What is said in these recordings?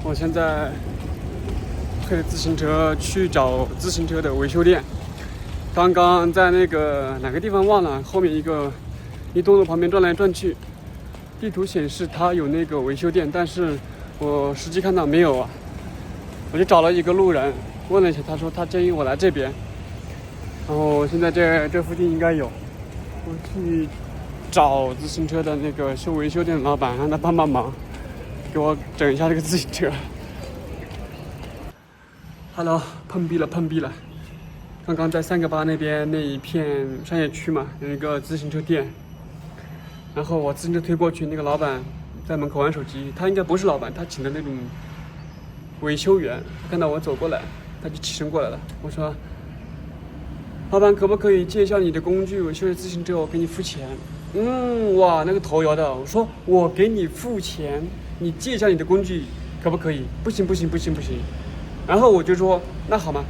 我现在推着自行车去找自行车的维修店。刚刚在那个哪个地方忘了，后面一栋楼旁边转来转去，地图显示它有那个维修店，但是我实际看到没有啊。我就找了一个路人问了一下，他说他建议我来这边，然后现在这附近应该有，我去找自行车的那个修维修店的老板，让他帮忙给我整一下这个自行车。Hello， 碰壁了！刚刚在三个八那边那一片商业区嘛，有一个自行车店，然后我自行车推过去，那个老板在门口玩手机，他应该不是老板，他请的那种维修员。他看到我走过来，他就起身过来了。我说：“老板，可不可以借一下你的工具？我修自行车，我给你付钱。”哇，那个头摇的。我说：“我给你付钱，你借一下你的工具，可不可以？”不行。然后我就说：“那好吗？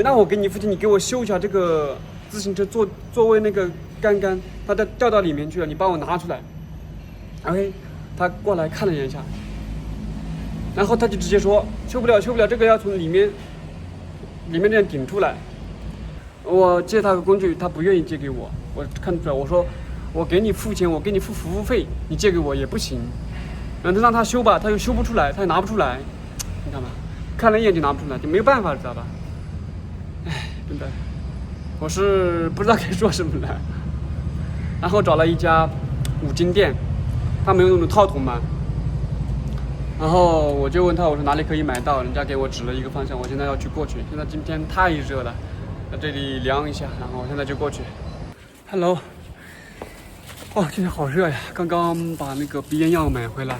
那我给你付钱，你给我修一下这个自行车座位那个杆，它掉到里面去了，你帮我拿出来。”OK， 他过来看了一下，然后他就直接说修不了，这个要从里面这样顶出来。我借他个工具，他不愿意借给我，我看出来。我说我给你付钱，我给你付服务费，你借给我也不行。然后让他修吧，他又修不出来，他又拿不出来，你看吧，看了一眼就拿不出来，就没有办法，知道吧？哎，真的，我是不知道该说什么了。然后找了一家五金店，他们有那种套筒嘛。然后我就问他，我说哪里可以买到？人家给我指了一个方向，我现在要去过去。现在今天太热了，在这里凉一下，然后我现在就过去。Hello， 今天好热呀！刚刚把那个鼻炎药买回来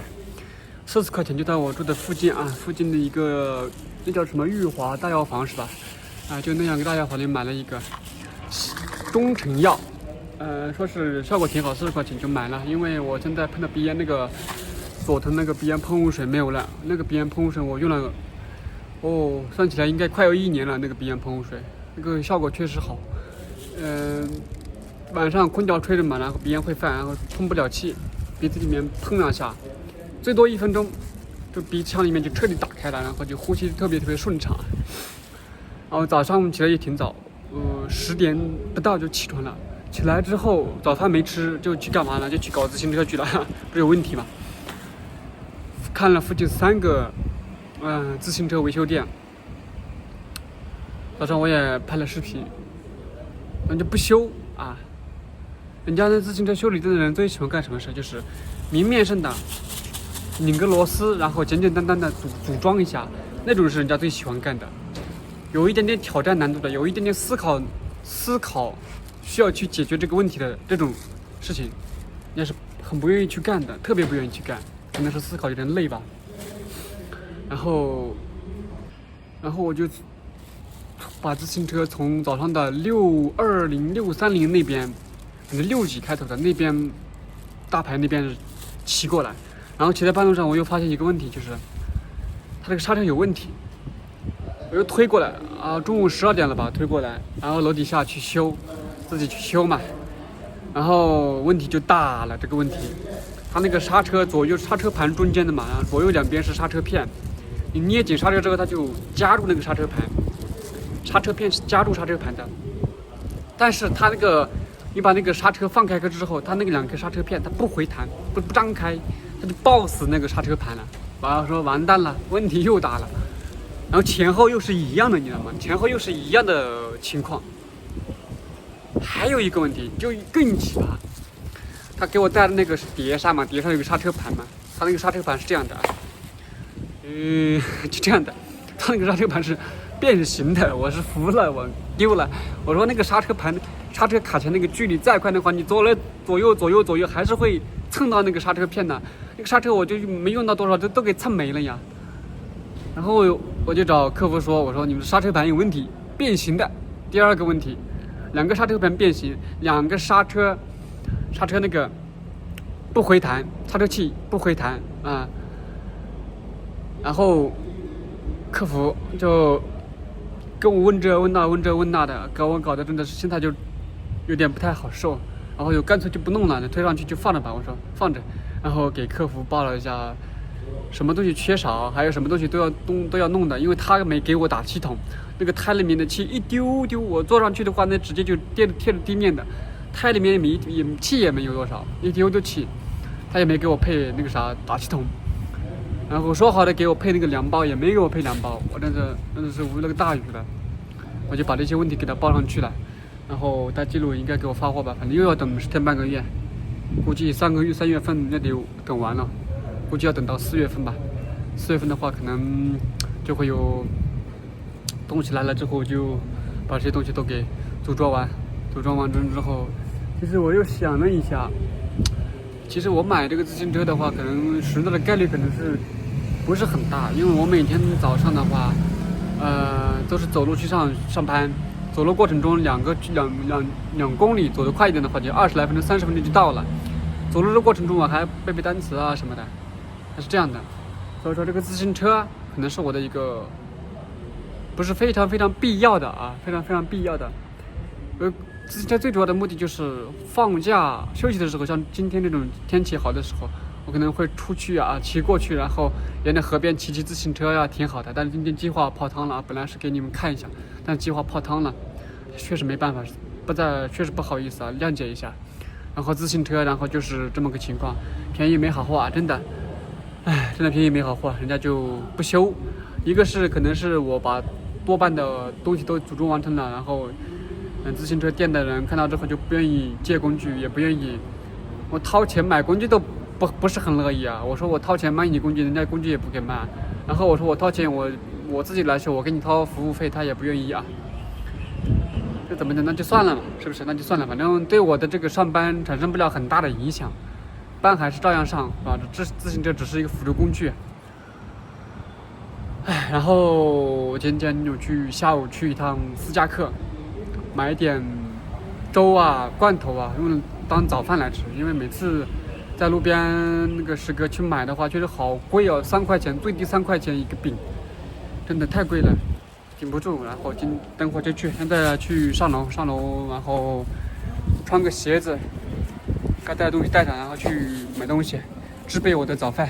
，40块钱就到我住的附近啊，附近的一个那叫什么裕华大药房是吧？就那样个大药房里买了一个中成药，说是效果挺好，40块钱就买了。因为我现在喷的鼻炎那个佐藤那个鼻炎喷雾水没有了，那个鼻炎喷雾水我用了，算起来应该快有1年了。那个鼻炎喷雾水，那个效果确实好。晚上空调吹着嘛，然后鼻炎会犯，然后通不了气，鼻子里面喷2下，最多1分钟，就鼻腔里面就彻底打开了，然后就呼吸特别顺畅。然后早上起来也挺早，10点不到就起床了。起来之后早饭没吃，就去干嘛呢？就去搞自行车去了，不是有问题吗？看了附近3个自行车维修店，早上我也拍了视频，人家不修啊。人家那自行车修理店的人最喜欢干什么事？就是明面上的拧个螺丝，然后简单的组装一下，那种是人家最喜欢干的。有一点点挑战难度的，有一点点思考需要去解决这个问题的这种事情，人家是很不愿意去干的，特别不愿意去干，可能是思考有点累吧。然后我就把自行车从早上的620、630那边，反正6几开头的那边大牌那边骑过来，然后骑在半路上我又发现一个问题，就是它这个刹车有问题。我又推过来中午12点了吧，推过来，然后楼底下去修，自己去修嘛，然后问题就大了。这个问题，它那个刹车左右刹车盘中间的嘛，然后左右两边是刹车片，你捏紧刹车之后，它就夹住那个刹车盘，刹车片是夹住刹车盘的。但是它那个，你把那个刹车放开之后，它那个2颗刹车片它不回弹，不张开，它就抱死那个刹车盘了。我要说完蛋了，问题又大了。然后前后又是一样的，你知道吗？前后又是一样的情况。还有一个问题就更奇葩，他给我带的那个是碟刹嘛，碟上有个刹车盘嘛，他那个刹车盘是这样的就这样的，他那个刹车盘是变形的，我是服了，我丢了。我说那个刹车盘，刹车卡钳那个距离再快的话，你左右还是会蹭到那个刹车片的。那个刹车我就没用到多少，都给蹭没了呀。然后我就找客服说，我说你们刹车盘有问题，变形的。第2个问题，2个刹车盘变形，2个刹车那个不回弹，刹车器不回弹啊。然后客服就跟我问这问那的，搞得真的是现在就有点不太好受。然后就干脆就不弄了，推上去就放着吧。我说放着，然后给客服报了一下什么东西缺少，还有什么东西都要弄的，因为他没给我打气筒，那个胎里面的气一丢，我坐上去的话，那直接就贴着地面的，胎里面气也没有多少，一丢气，他也没给我配那个啥打气筒，然后说好的给我配那个凉包，也没给我配凉包，我真的是无那个大雨了，我就把这些问题给他报上去了，然后他记录应该给我发货吧，反正又要等10天半个月，估计3月份那得等完了。估计要等到4月份吧，4月份的话可能就会有东西来了之后，就把这些东西都给组装完之后，其实我又想了一下，其实我买这个自行车的话，可能实在的概率可能是不是很大，因为我每天早上的话，都是走路去上班，走路过程中2公里，走得快一点的话就20来分钟、30分钟就到了，走路的过程中我还背单词啊什么的。它是这样的，所以说这个自行车可能是我的一个不是非常必要的啊，非常必要的。自行车最主要的目的就是放假休息的时候，像今天这种天气好的时候，我可能会出去啊，骑过去，然后沿着河边骑自行车呀，挺好的。但是今天计划泡汤了，本来是给你们看一下，但计划泡汤了，确实没办法，确实不好意思啊，谅解一下。然后自行车，然后就是这么个情况，便宜没好货啊，真的。真的便宜没好货，人家就不修。一个是可能是我把多半的东西都组装完成了，然后自行车店的人看到之后就不愿意借工具，也不愿意我掏钱买工具都不是很乐意啊。我说我掏钱买你工具，人家工具也不给卖。然后我说我掏钱我自己来修，我给你掏服务费，他也不愿意啊。这怎么的？那就算了嘛，是不是？那就算了，反正对我的这个上班产生不了很大的影响。班还是照样上，是吧？这自行车只是一个辅助工具。然后今天下午去一趟私家客，买一点粥啊、罐头啊，用当早饭来吃。因为每次在路边那个食阁去买的话，觉得好贵哦，3块钱，最低3块钱一个饼，真的太贵了，顶不住。然后等会就去，现在去上楼，然后穿个鞋子。该带的东西带上，然后去买东西，置备我的早饭。